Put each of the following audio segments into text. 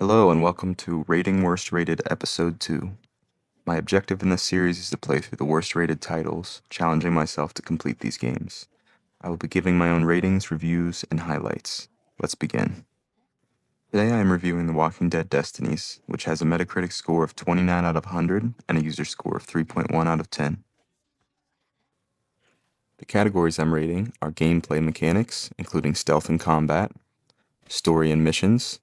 Hello and welcome to Rating Worst Rated Episode 2. My objective in this series is to play through the worst rated titles, challenging myself to complete these games. I will be giving my own ratings, reviews, and highlights. Let's begin. Today I am reviewing The Walking Dead Destinies, which has a Metacritic score of 29 out of 100 and a user score of 3.1 out of 10. The categories I'm rating are gameplay mechanics, including stealth and combat, story and missions,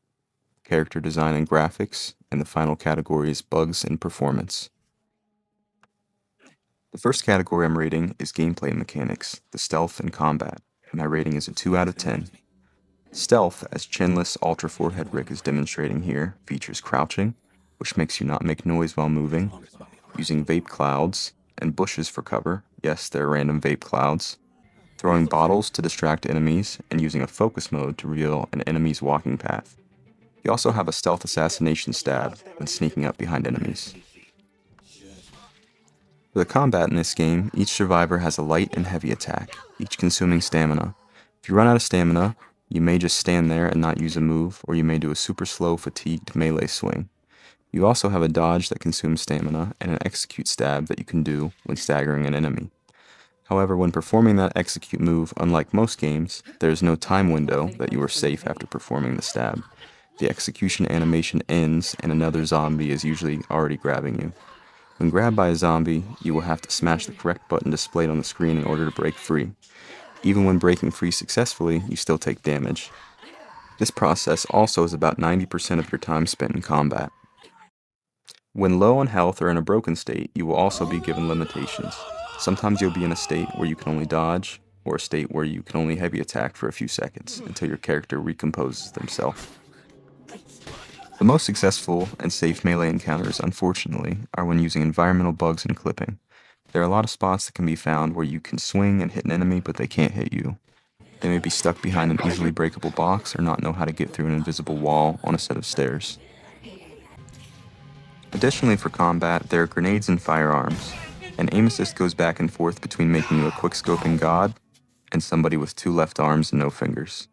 character design and graphics, and the final category is bugs and performance. The first category I'm rating is gameplay mechanics, the stealth and combat. My rating is a 2 out of 10. Stealth, as chinless Ultra Forehead Rick is demonstrating here, features crouching, which makes you not make noise while moving, using vape clouds and bushes for cover, yes, they're random vape clouds, throwing bottles to distract enemies, and using a focus mode to reveal an enemy's walking path. You also have a stealth assassination stab when sneaking up behind enemies. For the combat in this game, each survivor has a light and heavy attack, each consuming stamina. If you run out of stamina, you may just stand there and not use a move, or you may do a super slow, fatigued melee swing. You also have a dodge that consumes stamina, and an execute stab that you can do when staggering an enemy. However, when performing that execute move, unlike most games, there is no time window that you are safe after performing the stab. The execution animation ends, and another zombie is usually already grabbing you. When grabbed by a zombie, you will have to smash the correct button displayed on the screen in order to break free. Even when breaking free successfully, you still take damage. This process also is about 90% of your time spent in combat. When low on health or in a broken state, you will also be given limitations. Sometimes you'll be in a state where you can only dodge, or a state where you can only heavy attack for a few seconds until your character recomposes themselves. The most successful and safe melee encounters, unfortunately, are when using environmental bugs and clipping. There are a lot of spots that can be found where you can swing and hit an enemy, but they can't hit you. They may be stuck behind an easily breakable box or not know how to get through an invisible wall on a set of stairs. Additionally, for combat, there are grenades and firearms. An aim assist goes back and forth between making you a quick-scoping god and somebody with 2 left arms and no fingers.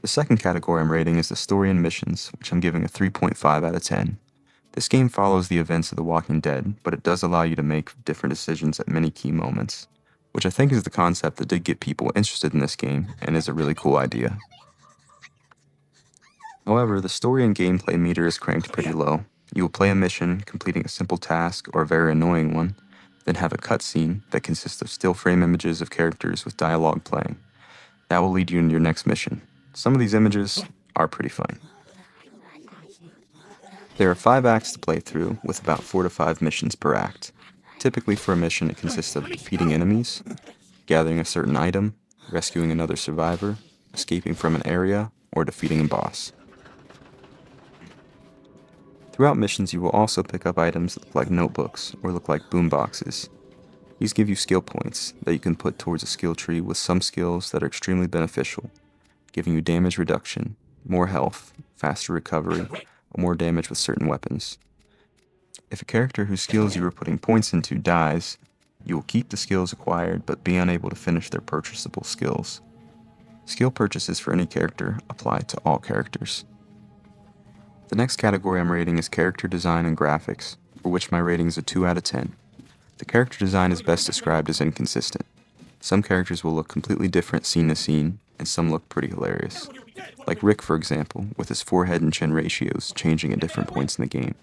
The second category I'm rating is the story and missions, which I'm giving a 3.5 out of 10. This game follows the events of The Walking Dead, but it does allow you to make different decisions at many key moments, which I think is the concept that did get people interested in this game and is a really cool idea. However, the story and gameplay meter is cranked pretty low. You will play a mission, completing a simple task or a very annoying one, then have a cutscene that consists of still frame images of characters with dialogue playing. That will lead you into your next mission. Some of these images are pretty funny. There are 5 acts to play through, with about 4 to 5 missions per act. Typically for a mission it consists of defeating enemies, gathering a certain item, rescuing another survivor, escaping from an area, or defeating a boss. Throughout missions you will also pick up items that look like notebooks or look like boomboxes. These give you skill points that you can put towards a skill tree with some skills that are extremely beneficial, giving you damage reduction, more health, faster recovery, or more damage with certain weapons. If a character whose skills you were putting points into dies, you will keep the skills acquired but be unable to finish their purchasable skills. Skill purchases for any character apply to all characters. The next category I'm rating is character design and graphics, for which my rating is a 2 out of 10. The character design is best described as inconsistent. Some characters will look completely different scene to scene, and some look pretty hilarious. Like Rick, for example, with his forehead and chin ratios changing at different points in the game.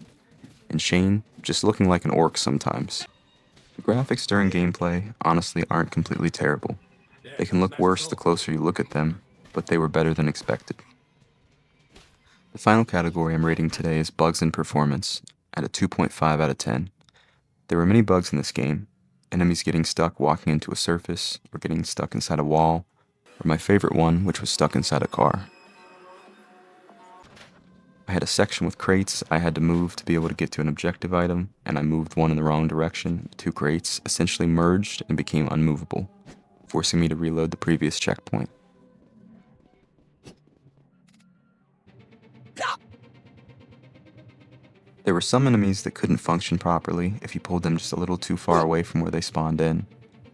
And Shane, just looking like an orc sometimes. The graphics during gameplay honestly aren't completely terrible. They can look worse the closer you look at them, but they were better than expected. The final category I'm rating today is bugs and performance, at a 2.5 out of 10. There were many bugs in this game, enemies getting stuck walking into a surface, or getting stuck inside a wall, or my favorite one, which was stuck inside a car. I had a section with crates I had to move to be able to get to an objective item, and I moved one in the wrong direction. 2 crates essentially merged and became unmovable, forcing me to reload the previous checkpoint. There were some enemies that couldn't function properly if you pulled them just a little too far away from where they spawned in,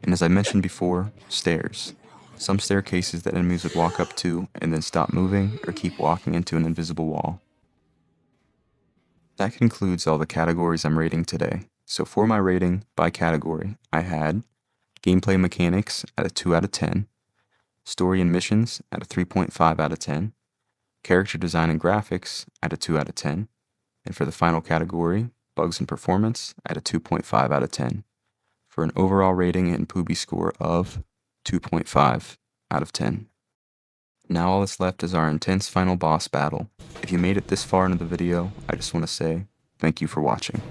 and as I mentioned before, stairs. Some staircases that enemies would walk up to and then stop moving or keep walking into an invisible wall. That concludes all the categories I'm rating today. So for my rating by category, I had gameplay mechanics at a 2 out of 10, story and missions at a 3.5 out of 10, character design and graphics at a 2 out of 10, and for the final category, bugs and performance at a 2.5 out of 10, for an overall rating and Poobie score of 2.5 out of 10. Now all that's left is our intense final boss battle. If you made it this far into the video, I just want to say thank you for watching.